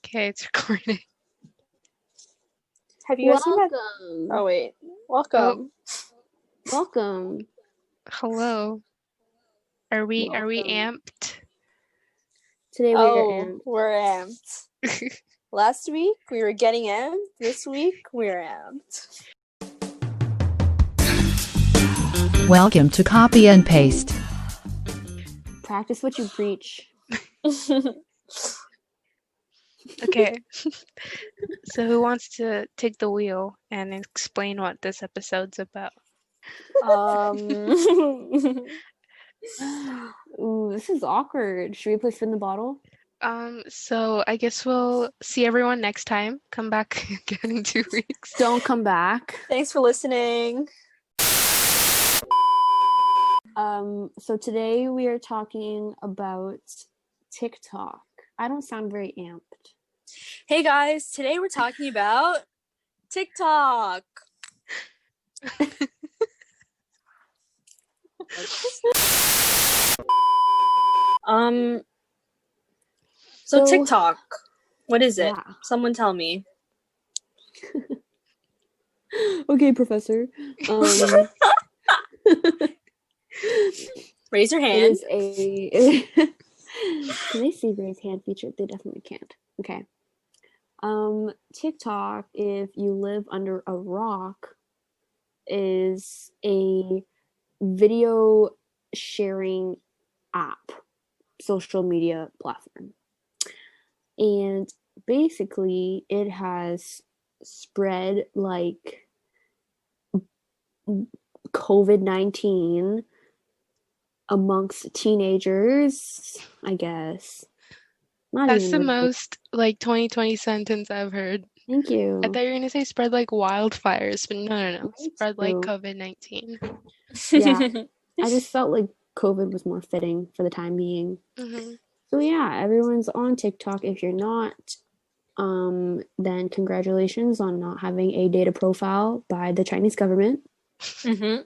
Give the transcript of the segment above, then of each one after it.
Okay, it's recording. Have you guys seen that? Welcome. Oh, wait. Welcome. Welcome. Hello. Are we Welcome. amped? Today we are amped. We're amped. Last week, we were getting amped. This week, we're amped. Welcome to Copy and Paste. Practice what you preach. Okay. So who wants to take the wheel and explain what this episode's about? Ooh, this is awkward. Should we play spin the bottle? So I guess we'll see everyone next time. Come back again in 2 weeks. Don't come back. Thanks for listening. So today we are talking about TikTok. I don't sound very amped. Hey guys, today we're talking about TikTok. So TikTok, what is it? Yeah. Someone tell me. Okay, professor. Raise your hand. It is a... Can they see raise hand feature? They definitely can't. Okay. TikTok, if you live under a rock, is a video sharing app, social media platform. And basically, it has spread like COVID-19 amongst teenagers, I guess. That's the most, 2020 sentence I've heard. Thank you. I thought you were going to say spread like wildfires, but no. Spread like COVID-19. Yeah. I just felt like COVID was more fitting for the time being. Mm-hmm. So yeah, everyone's on TikTok. If you're not, then congratulations on not having a data profile by the Chinese government. Mm-hmm.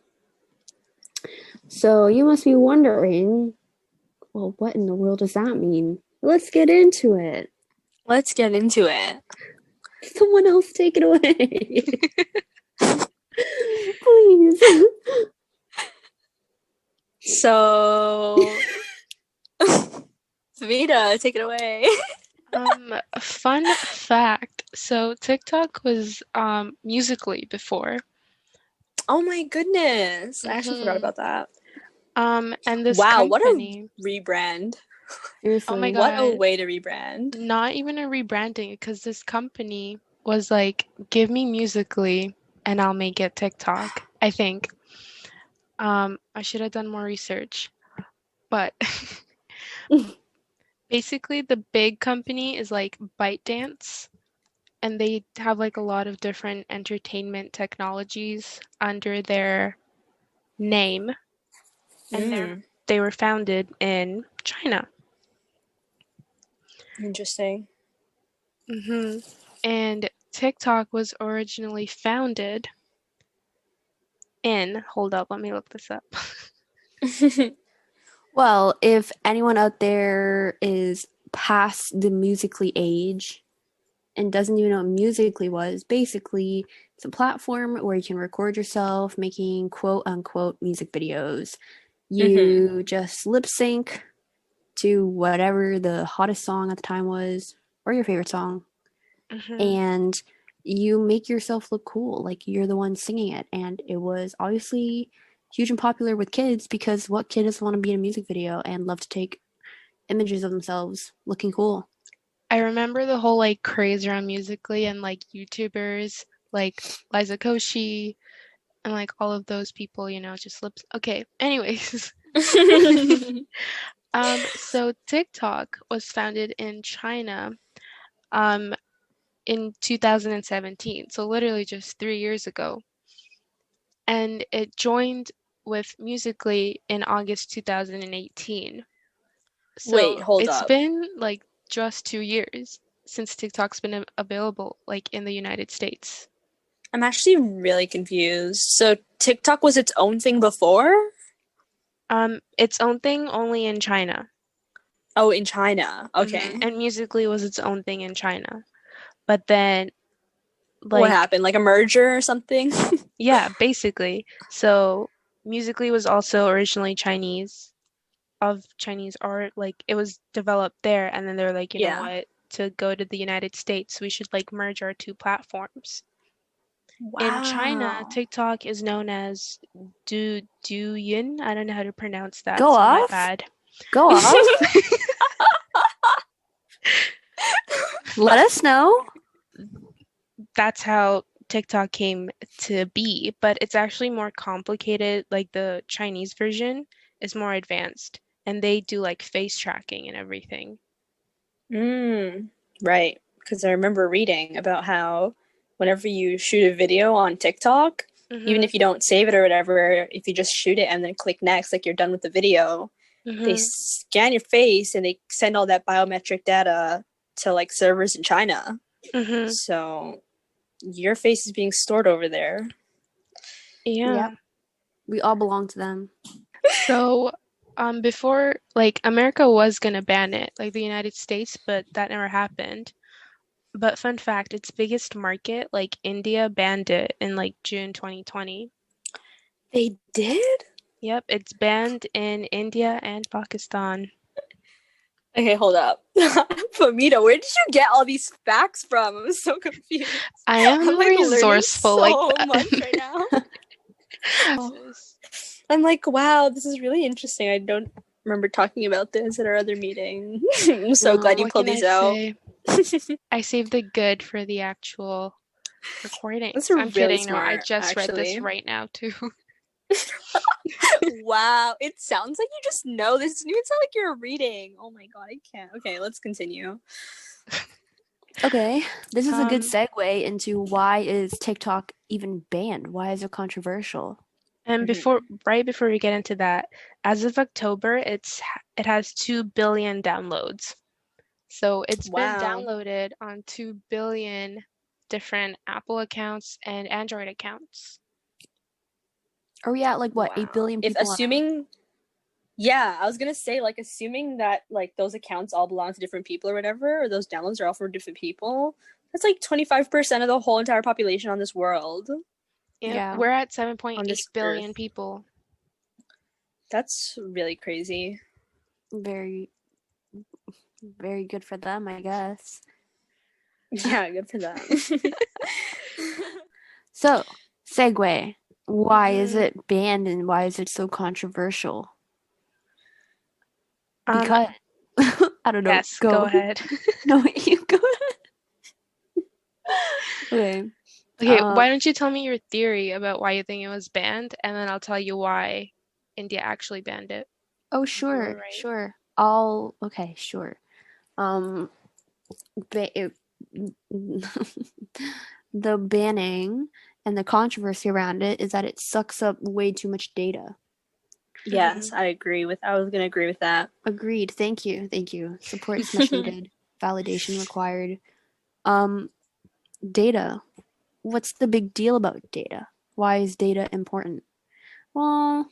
So you must be wondering, well, what in the world does that mean? Let's get into it. Someone else take it away. Please. So, Vita, take it away. Fun fact. So TikTok was Musical.ly before. Oh my goodness. I actually forgot about that. And this what company... a rebrand. Seriously. Oh my What God. a way to rebrand. Not even a rebranding, because this company was like, give me Musical.ly and I'll make it TikTok, I think. I should have done more research. But basically the big company is like ByteDance, and they have like a lot of different entertainment technologies under their name. And they were founded in China. Interesting. Mm-hmm. And TikTok was originally founded in... Hold up, let me look this up. Well, if anyone out there is past the Musical.ly age and doesn't even know what Musical.ly was, basically it's a platform where you can record yourself making quote-unquote music videos. You just lip sync to whatever the hottest song at the time was, or your favorite song, and you make yourself look cool, like you're the one singing it. And it was obviously huge and popular with kids, because what kid doesn't want to be in a music video and love to take images of themselves looking cool? I remember the whole like craze around Musical.ly and like YouTubers like Liza Koshy and like all of those people, just lips. Okay, anyways. So TikTok was founded in China in 2017, so literally just 3 years ago. And it joined with Musical.ly in August 2018. So Wait, hold it's up. been like just 2 years since TikTok's been available like in the United States. I'm actually really confused. So TikTok was its own thing before? Its own thing only in China. Oh, in China. Hmm. Okay. And Musical.ly was its own thing in China. But then, What like, happened? Like a merger or something? yeah, basically. So Musical.ly was also originally Chinese, of Chinese art. Like, it was developed there, and then they're like, you know Yeah. what? To go to the United States, we should like merge our two platforms. In China, Wow. TikTok is known as Douyin. I don't know how to pronounce that, Go so my off. bad. Go off. Let us know. That's how TikTok came to be, but it's actually more complicated. Like the Chinese version is more advanced, and they do like face tracking and everything. Right. Because I remember reading about how whenever you shoot a video on TikTok, even Mhm. if you don't save it or whatever, if you just shoot it and then click next, like you're done with the video, they Mhm. scan your face and they send all that biometric data to like servers in China. Mhm. So your face is being stored over there. Yeah. Yep. We all belong to them. So, before, like, America was gonna ban it, like the United States, but that never happened. But fun fact, its biggest market, like India, banned it in like June 2020. They did? Yep, it's banned in India and Pakistan. Okay, hold up. Famita, where did you get all these facts from? I'm so confused. I am I'm like learning resourceful like so that. much right now. Oh. Sis. I'm like, wow, this is really interesting. I don't remember talking about this at our other meeting. I'm so glad you No. What pulled can I these out. say? I saved the good for the actual recordings. That's I'm really kidding. No, I smart, just read this actually. right now too. Wow, it sounds like you just know. This doesn't even sound like you're reading. Oh my god, I can't. Okay, let's continue. Okay, this is a good Um, segue into why is TikTok even banned? Why is it controversial? and right before we get into that, as of October, it has 2 billion downloads. So it's been Wow. downloaded on 2 billion different Apple accounts and Android accounts. Are we at like what, 8 Wow. billion If people on Earth? assuming, yeah, I was gonna say, like, assuming that like those accounts all belong to different people or whatever, or those downloads are all for different people, that's like 25% of the whole entire population on this world, Yep, Yeah. we're at on 7.8 this billion earth. people. That's really crazy. Very, very good for them, I guess. Yeah, good for them. So, segue. Why is Mhm. it banned and why is it so controversial? Um, Because I don't know. yes, go Go. ahead. No, you go. Okay. Okay, why don't you tell me your theory about why you think it was banned, and then I'll tell you why India actually banned it. Oh, You were sure, right. sure. Okay, sure. Um, it, the banning and the controversy around it is that it sucks up way too much data. Yes, I was gonna agree with that. Agreed. Thank you. Thank you. Support is much needed. Validation required. Um, data. What's the big deal about data? Why is data important? Well,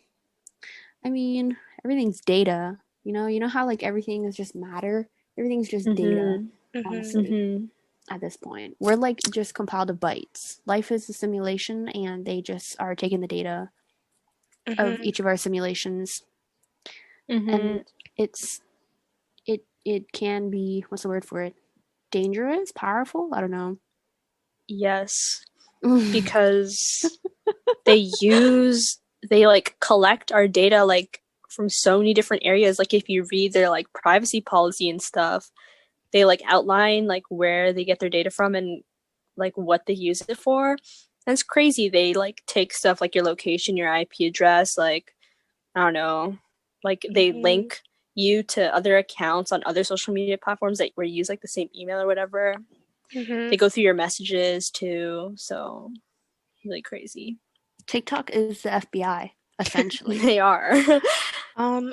I mean, everything's data. You know how like everything is just matter? Everything's just data, Mhm. honestly, at this point. We're like just compiled of bytes. Life is a simulation and they just are taking the data of Mhm. each of our simulations. And it can be, what's the word for it? Dangerous, powerful? I don't know. Yes, because they like collect our data like from so many different areas. Like if you read their like privacy policy and stuff, they like outline like where they get their data from and like what they use it for. That's crazy. They like take stuff like your location, your IP address, like I don't know, like they Mhm. link you to other accounts on other social media platforms that where you use like the same email or whatever. They Mhm. go through your messages too, so really crazy. TikTok is the FBI, essentially. They are.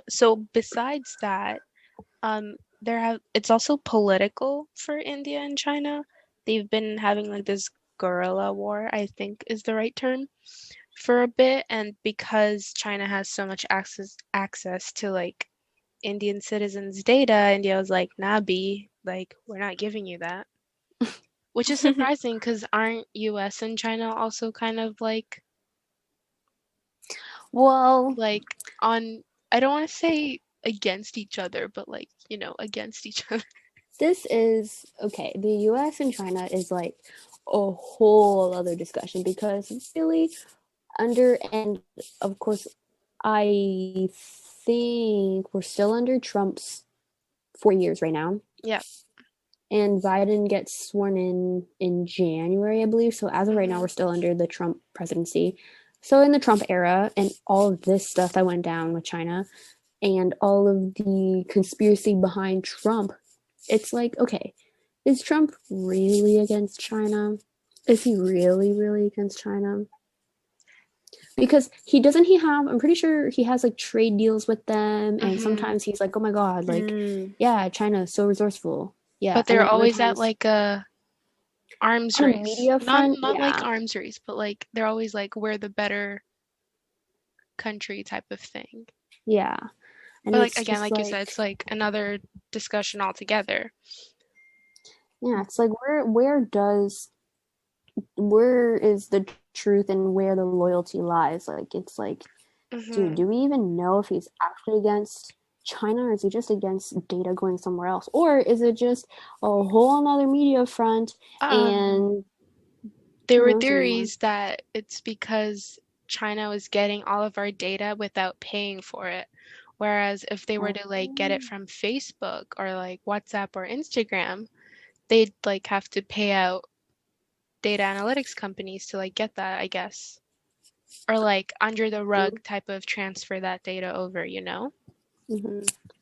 So besides that, it's also political for India and China. They've been having like this guerrilla war, I think is the right term, for a bit, and because China has so much access to like Indian citizens' data, India was like, nah, B, like, we're not giving you that. Which is surprising because aren't US and China also kind of Well, on, I don't want to say against each other, but like, against each other. this is okay. The US and China is like a whole other discussion because really and of course, I think we're still under Trump's 4 years right now. Yeah. And Biden gets sworn in January, I believe. So as of right now, we're still under the Trump presidency. So in the Trump era, and all of this stuff that went down with China, and all of the conspiracy behind Trump, it's like, okay, is Trump really against China? Is he really, really against China? Because he have, I'm pretty sure he has like trade deals with them, and sometimes he's like, oh my god, like, yeah, China is so resourceful. Yeah, But and they're then other always at times like a arms on a race. media Not front, like yeah, arms race, but like they're always like we're the better country type of thing. yeah, and But like it's again, just like you said, it's like another discussion altogether. yeah, it's like where is the truth and where the loyalty lies? Like it's like, dude, do we even know if he's actually against China, or is he just against data going somewhere else, or is it just a whole another media front? And There who were knows anymore? theories that it's because China was getting all of our data without paying for it. Whereas if they were to like get it from Facebook or like WhatsApp or Instagram, they'd like have to pay out data analytics companies to like get that, I guess. Or like under the rug type of transfer that data over,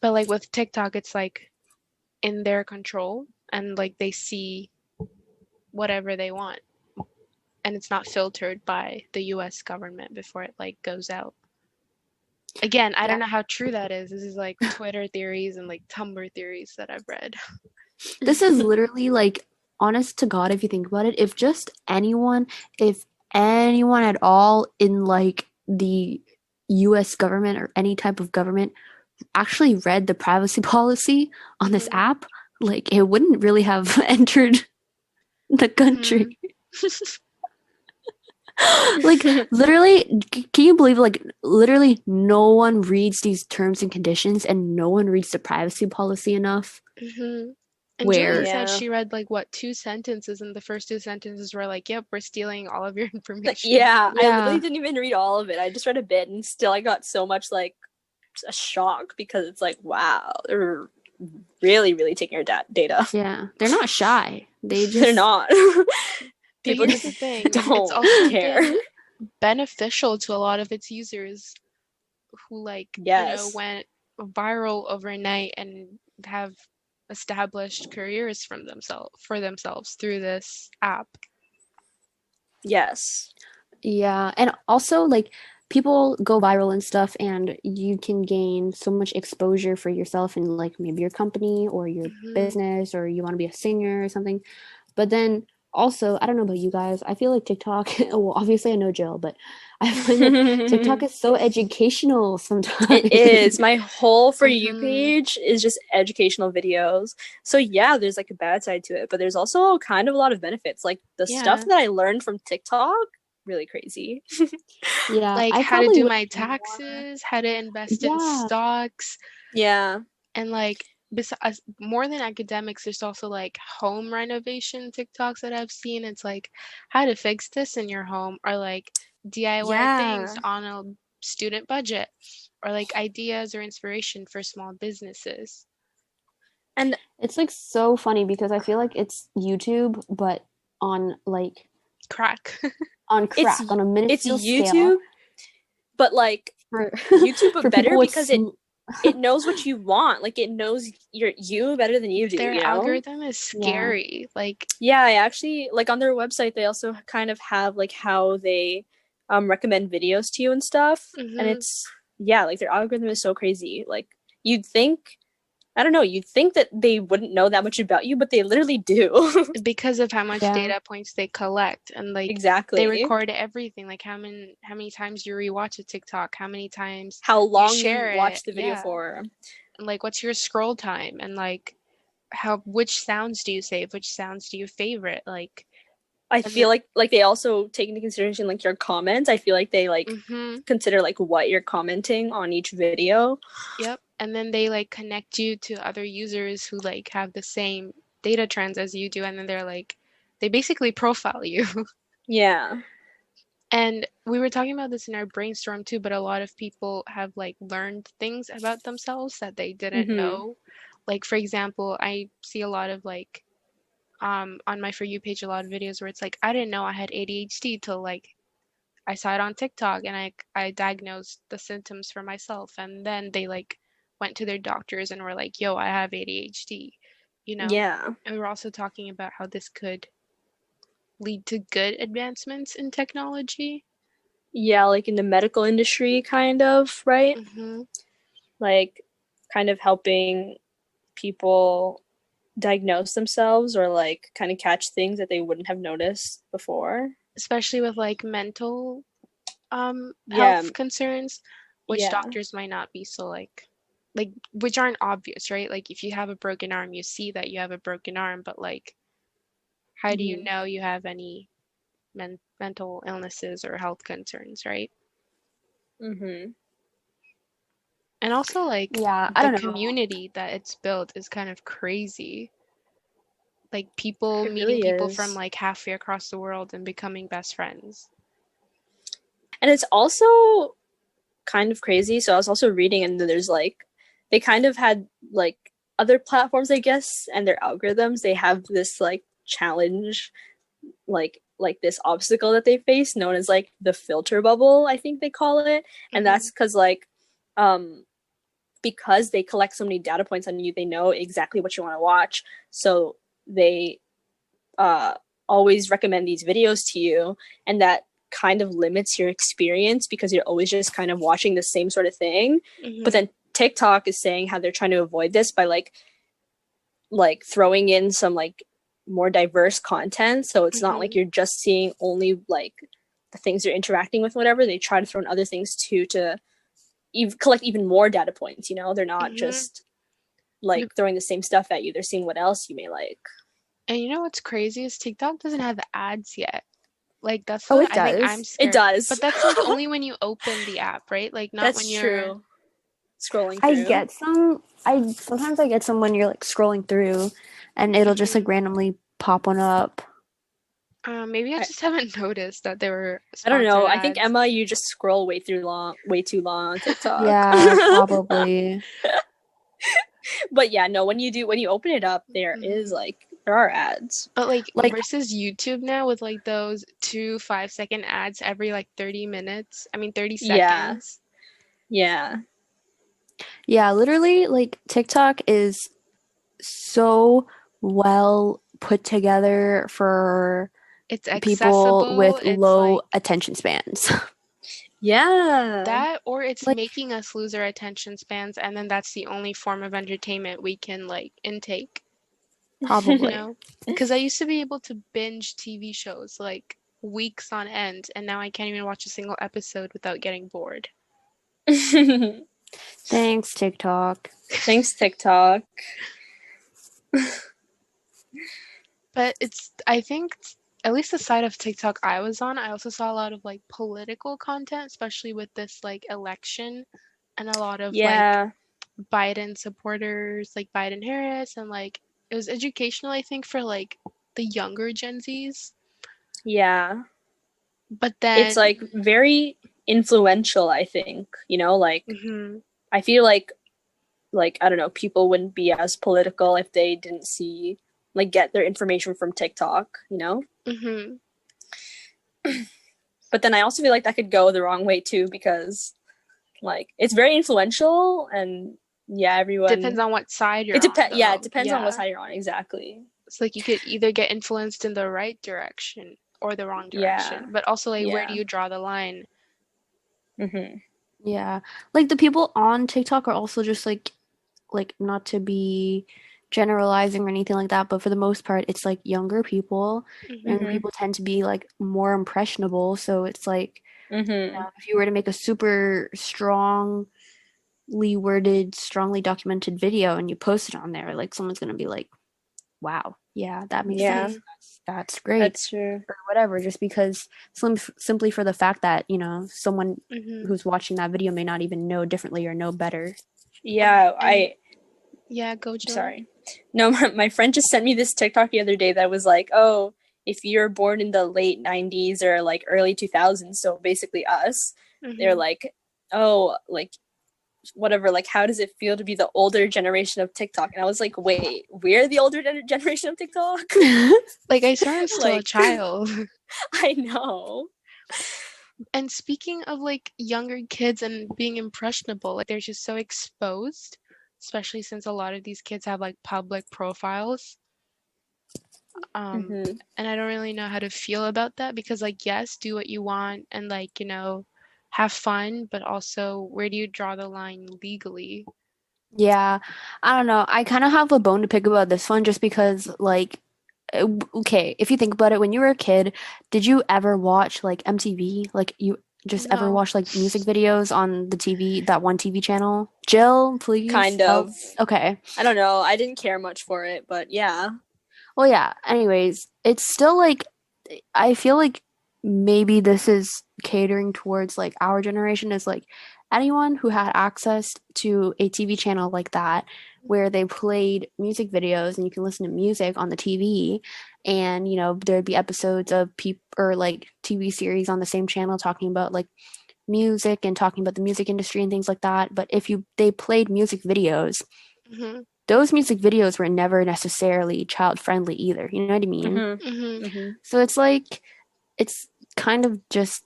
But like with TikTok, it's like in their control and like they see whatever they want. And it's not filtered by the US government before it like goes out. Again, I don't know how true that is. This is like Twitter theories and like Tumblr theories that I've read. This is literally like, honest to God, if you think about it, if anyone at all in like the US government or any type of government actually read the privacy policy on this app, like it wouldn't really have entered the country. Like literally, can you believe like literally no one reads these terms and conditions and no one reads the privacy policy enough? And Where Julie said she read like what, 2 sentences, and the first 2 sentences were like, "Yep, we're stealing all of your information." Yeah, I literally didn't even read all of it. I just read a bit, and still I got so much like a shock because it's like, wow, they're really, really taking your data. Yeah, they're not shy. They're not. People Here's the thing: don't it's also care. been beneficial to a lot of its users who like went viral overnight and have established careers for themselves through this app. Yes. Yeah, and also like people go viral and stuff, and you can gain so much exposure for yourself and like maybe your company or your business, or you want to be a singer or something. But then also, I don't know about you guys, I feel like TikTok, well, obviously I know Jill, but I find that TikTok is so educational sometimes. It is. My whole For You page is just educational videos. So yeah, there's like a bad side to it, but there's also kind of a lot of benefits. Like the stuff that I learned from TikTok, really crazy. Yeah, like how to do my taxes, how to invest in stocks. Yeah. And like besides, more than academics, there's also like home renovation TikToks that I've seen. It's like how to fix this in your home, or like DIY things on a student budget, or like ideas or inspiration for small businesses. And it's like so funny because I feel like it's YouTube, but on like crack. On crack, on a minuscule scale. It's YouTube, scale. but like YouTube, but better because it knows what you want. Like it knows you better than you do. Their algorithm is scary. Yeah. Like I actually like on their website they also kind of have like how they recommend videos to you and stuff. And it's like their algorithm is so crazy. Like you'd think that they wouldn't know that much about you, but they literally do. Because of how much data points they collect, and like they record everything, like how many times you rewatch a TikTok, how many times how long you watch the video for. and like what's your scroll time, and like which sounds do you save, which sounds do you favorite, like. I And feel like they also take into consideration like your comments. I feel like they like consider like what you're commenting on each video. Yep. And then they like connect you to other users who like have the same data trends as you do, and then they basically profile you. Yeah. And we were talking about this in our brainstorm too, but a lot of people have like learned things about themselves that they didn't know. Like for example, I see a lot of like on my For You page a lot of videos where it's like I didn't know I had ADHD till like I saw it on TikTok, and I diagnosed the symptoms for myself, and then they like went to their doctors and were like, "Yo, I have ADHD," you know? Yeah. And we're also talking about how this could lead to good advancements in technology. Yeah, like in the medical industry kind of, right? Like kind of helping people diagnose themselves or like kind of catch things that they wouldn't have noticed before. Especially with like mental health concerns, which doctors might not be so like which aren't obvious, right? Like if you have a broken arm, you see that you have a broken arm, but like how do you know you have any mental illnesses or health concerns, right? And also like Yeah, I the don't know. community that it's built is kind of crazy. Like people It meeting really people is. from like halfway across the world and becoming best friends. And it's also kind of crazy. So I was also reading, and there's like, they kind of had like other platforms, I guess, and their algorithms. They have this like challenge, like this obstacle that they face, known as like the filter bubble, I think they call it, and that's because like, because they collect so many data points on you, they know exactly what you want to watch. So they always recommend these videos to you, and that kind of limits your experience because you're always just kind of watching the same sort of thing. But then TikTok is saying how they're trying to avoid this by like throwing in some like more diverse content, so it's not like you're just seeing only like the things you're interacting with, whatever. They try to throw in other things too to collect even more data points, you know. They're not just like throwing the same stuff at you, they're seeing what else you may like. And you know what's crazy is TikTok doesn't have ads yet. Like that's Oh, what it I think I'm does. scared. It does. But that's like only when you open the app, right? Like not That's when you're true. Scrolling I through. get some. Sometimes I get some when you're like scrolling through, and it'll just like randomly pop one up. Maybe I just haven't noticed that they were I don't know. sponsored I think ads. Emma, you just scroll way too long on TikTok. Yeah, probably. But yeah, no, when you open it up, there are ads. But like Like- versus YouTube now with like those 2 5-second ads every like 30 minutes. I mean 30 seconds. Yeah. Yeah, literally, like TikTok is so well put together for It's people accessible. with It's low like attention spans. Yeah. that, or it's Like- making us lose our attention spans, and then that's the only form of entertainment we can like intake. Probably. You know? Because I used to be able to binge TV shows like weeks on end, and now I can't even watch a single episode without getting bored. Thanks, TikTok. Thanks, TikTok. But I think, at least the side of TikTok I was on, I also saw a lot of like political content, especially with this like election, and a lot of like Biden supporters, like Biden Harris, and like it was educational, I think, for like the younger Gen Zs. Yeah. But then It's like very influential, I think. You know, like I feel like I don't know, people wouldn't be as political if they didn't see like get their information from TikTok, you know? But then I also feel like that could go the wrong way too, because like it's very influential, and yeah, everyone depends on what side you're on. Yeah, it depends on what side you're on, exactly. It's like you could either get influenced in the right direction or the wrong direction. But also like where do you draw the line? Yeah. Like the people on TikTok are also just like not to be generalizing or anything like that, but for the most part it's like younger people. Younger people tend to be like more impressionable, so it's like you know, if you were to make a super strong worded, strongly documented video and you post it on there, like someone's gonna be like, wow, yeah, that makes Yeah, sense. That's great. that's true. Or whatever, just because simply for the fact that, someone Mm-hmm. who's watching that video may not even know differently or know better. Yeah, And yeah, go Jill. sorry. No, my friend just sent me this TikTok the other day that was like, oh, if you're born in the late 90s or like early 2000s, so basically us, they're Mm-hmm. like, oh, like whatever, like how does it feel to be the older generation of TikTok? And I was like, wait, we're the older generation of TikTok? Like, I swear I'm still a Like, child. I know. And speaking of like younger kids and being impressionable, like they're just so exposed, especially since a lot of these kids have like public profiles. Um, Mm-hmm. and I don't really know how to feel about that because like yes, do what you want and like, have fun, but also where do you draw the line legally? Yeah, I don't know. I kind of have a bone to pick about this one just because, like, okay, if you think about it, when you were a kid, did you ever watch like MTV? Like, you just ever No. watch like music videos on the TV, that one TV channel? Jill, please Kind help. of. Okay. I don't know. I didn't care much for it, but yeah. Well, yeah. Anyways, it's still like I feel like maybe this is catering towards like our generation is like anyone who had access to a TV channel like that where they played music videos and you can listen to music on the TV and there'd be episodes of people or like TV series on the same channel talking about like music and talking about the music industry and things like that. But if they played music videos, Mm-hmm. those music videos were never necessarily child friendly either. You know what I mean? Mm-hmm. Mm-hmm. Mm-hmm. So it's like it's kind of just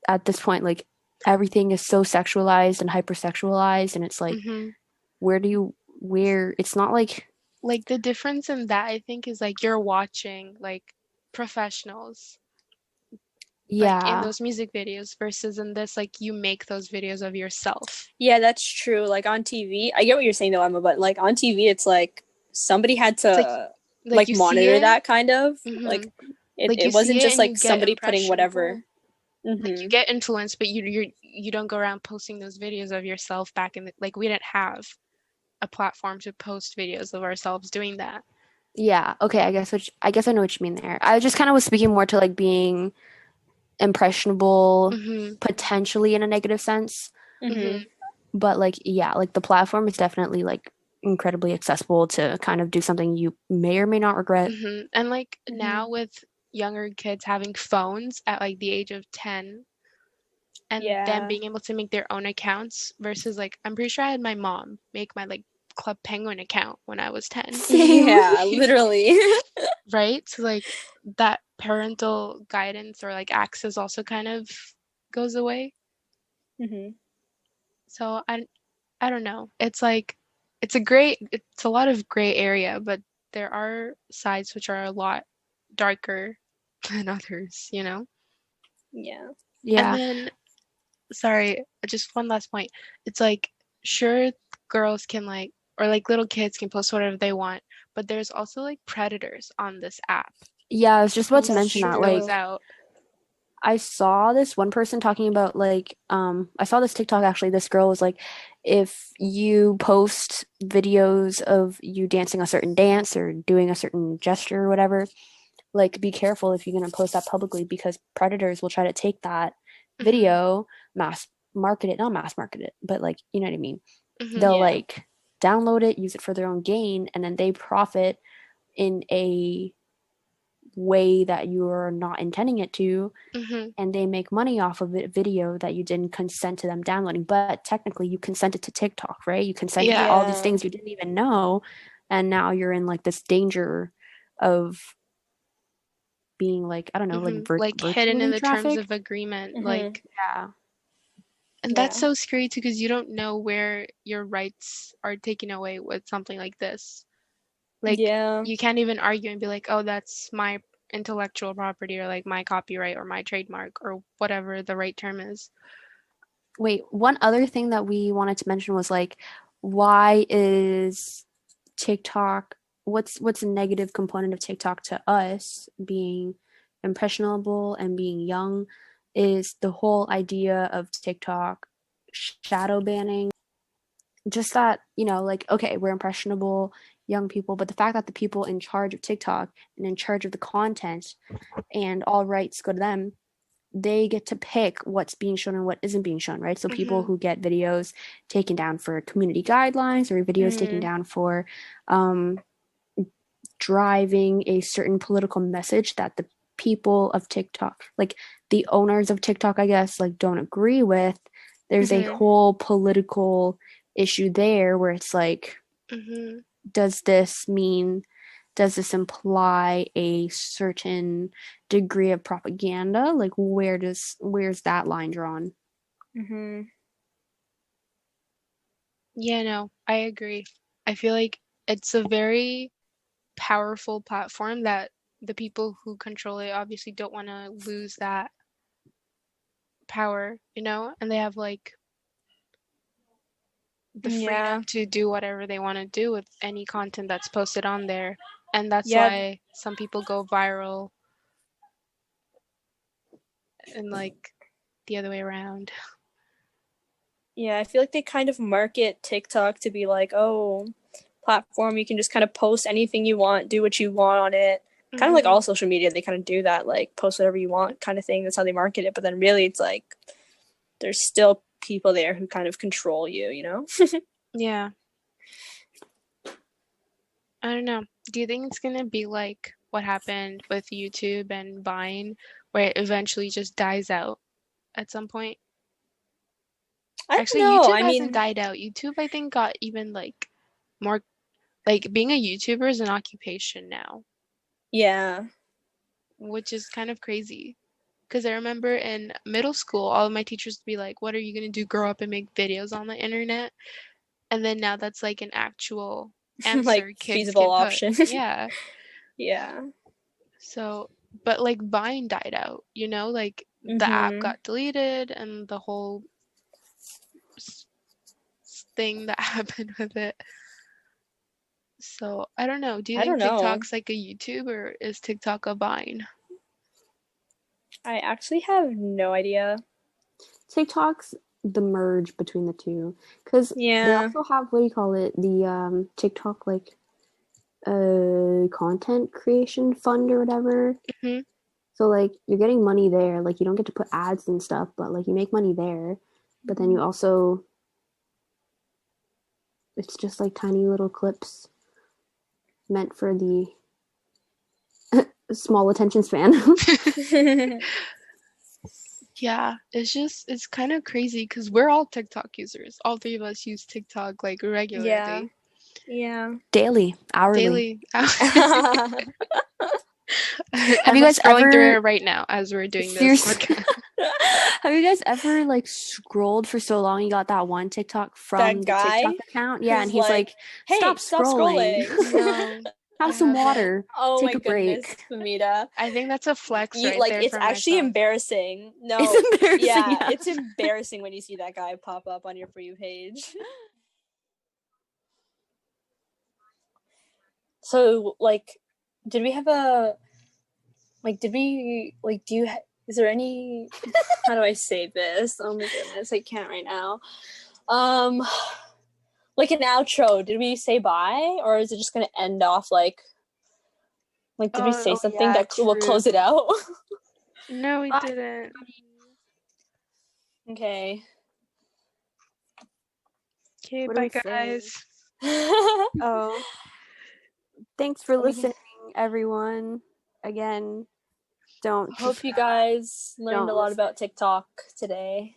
at this point like everything is so sexualized and hypersexualized and it's like Mm-hmm. where it's not like Like the difference in that I think is like you're watching like professionals like in yeah. those music videos versus in this like you make those videos of yourself. Yeah, that's true. Like on TV, I get what you're saying though, Emma, but like on TV, it's like somebody had It's like to like like you see monitor it, that kind of. hmm Like it, like you it see wasn't it just and you like get somebody putting impressionable. whatever. Like you Mm-hmm. get influenced, but you don't go around posting those videos of yourself back in the, like we didn't have a platform to post videos of ourselves doing that. Yeah, okay, I guess I know what you mean there. I just kind of was speaking more to like being impressionable Mhm. potentially in a negative sense, Mm-hmm. Mhm. but like yeah, like the platform is definitely like incredibly accessible to kind of do something you may or may not regret. Mhm. And like Mm-hmm. now with younger kids having phones at like the age of 10 and them Yeah. being able to make their own accounts versus like I'm pretty sure I had my mom make my like Club Penguin account when I was 10, Same. Yeah, literally. right? So like that parental guidance or like access also kind of goes away. Mm-hmm. So I don't know. It's a lot of gray area, but there are sides which are a lot darker than others. Yeah. And Yeah. then, sorry, just one last point. It's like, sure, girls can like, or like little kids can post whatever they want, but there's also like predators on this app Yeah, I was just about to That's mention posting that. those Like, true. out. I saw this one person talking about like I saw this TikTok actually. This girl was like, if you post videos of you dancing a certain dance or doing a certain gesture or whatever, like be careful if you're gonna post that publicly because predators will try to take that Hmm. video, mass market it, not mass market it, but like you know what I mean. Hmm. They'll Yeah. like download it, use it for their own gain, and then they profit in a way that you're not intending it to Hmm. and they make money off of a video that you didn't consent to them downloading. But technically, you consented to TikTok, right? You consented to Yeah. all these Yeah. things you didn't even know, and now you're in like this danger of being like I don't know, like Like hidden in virtually the terms trafficked. of agreement, Mm-hmm. like, Yeah, and that's Yeah. so scary too because you don't know where your rights are taken away with something like this. Like, Yeah. you can't even argue and be like, oh, that's my intellectual property or like my copyright or my trademark or whatever the right term is. wait, one other thing that we wanted to mention was like, why is TikTok, what's a negative component of TikTok to us being impressionable and being young is the whole idea of TikTok shadow banning. just that, like, okay, we're impressionable young people, but the fact that the people in charge of TikTok and in charge of the content and all rights go to them, they get to pick what's being shown and what isn't being shown, right? So people Mhm. who get videos taken down for community guidelines or videos taken Mhm. down for driving a certain political message that the people of TikTok, like the owners of TikTok, I guess, like don't agree with, there's a Mhm. whole political issue there where it's like, Mhm. does this mean, does this imply a certain degree of propaganda? Like where's that line drawn? Mhm. Yeah, no, I agree. I feel like it's a very powerful platform that the people who control it obviously don't want to lose that power, and they have like the Yeah. freedom to do whatever they want to do with any content that's posted on there. And that's Yeah. why some people go viral and like the other way around. Yeah, I feel like they kind of market TikTok to be like, oh, platform, you can just kind of post anything you want, do what you want on it. Kind of like Hmm. all social media, they kind of do that, like post whatever you want kind of thing. That's how they market it. But then really it's like there's still people there who kind of control you, you know? Yeah. I don't know. Do you think it's gonna be like what happened with YouTube and Vine, where it eventually just dies out at some point? I don't Actually, know. YouTube I hasn't mean, died out. YouTube, I think, got even like more like being a YouTuber is an occupation now, yeah. which is kind of crazy. Because I remember in middle school, all of my teachers would be like, "What are you gonna do? Grow up and make videos on the internet?" And then now that's like an actual Like answer kids feasible can put. option. Yeah. Yeah. So, but like Vine died out, like the app Mhm. got deleted and the whole thing that happened with it. So, I don't know. Do you I don't think know. TikTok's like a YouTube or is TikTok a Vine? I actually have no idea. TikTok's the merge between the two because they Yeah. also have, what do you call it, the TikTok like content creation fund or whatever. Hmm. So like you're getting money there. Like you don't get to put ads and stuff, but like you make money there. But then you also, it's just like tiny little clips meant for the small attention span. Yeah, it's kind of crazy because we're all TikTok users. All three of us use TikTok like Yeah. regularly, Yeah. Daily, hourly. daily. Have you Emma's guys scrolling through ever, it right now as we're doing this seriously, podcast. have you guys ever like scrolled for so long you got that one TikTok from That the TikTok guy account? Yeah, and who's he's like, like, hey, stop stop scrolling. scrolling. No, I Have some haven't. water. Oh Take my a goodness, break. Famita. I think that's a flex You right like there it's for actually myself. embarrassing. It's No, embarrassing, yeah, yeah. it's embarrassing when you see that guy pop up on your For You page. So, like, did we have a like? Did we like? Do you? Is there any? How do I say this? Oh my goodness, I can't right now. Um, like an outro. Did we say bye, or is it just gonna end off like? Did we say Oh something yeah, that will true. close it out? No, we Bye, didn't. Okay. Okay, what do bye we say? guys. Oh, thanks for We listening, everyone. Again, don't hope you subscribe. guys learned a Don't lot listen. about TikTok today.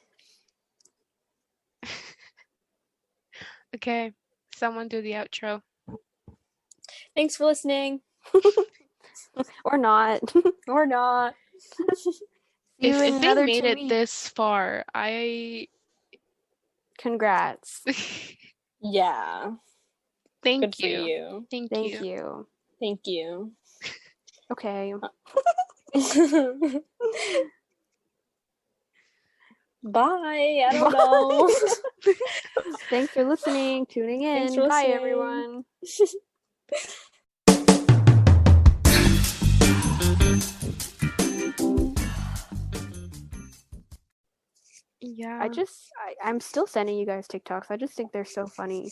Okay, someone do the outro. Thanks for listening. Or not. Or not. See you in If they another made 2 it weeks. this far, I Congrats. Yeah. thank Good for you. you. Thank Thank you. you. Thank you. Okay. Bye. I don't know. Thanks for listening, tuning Thanks in. for Bye, listening. everyone. Yeah. I'm still sending you guys TikToks. I just think they're so funny.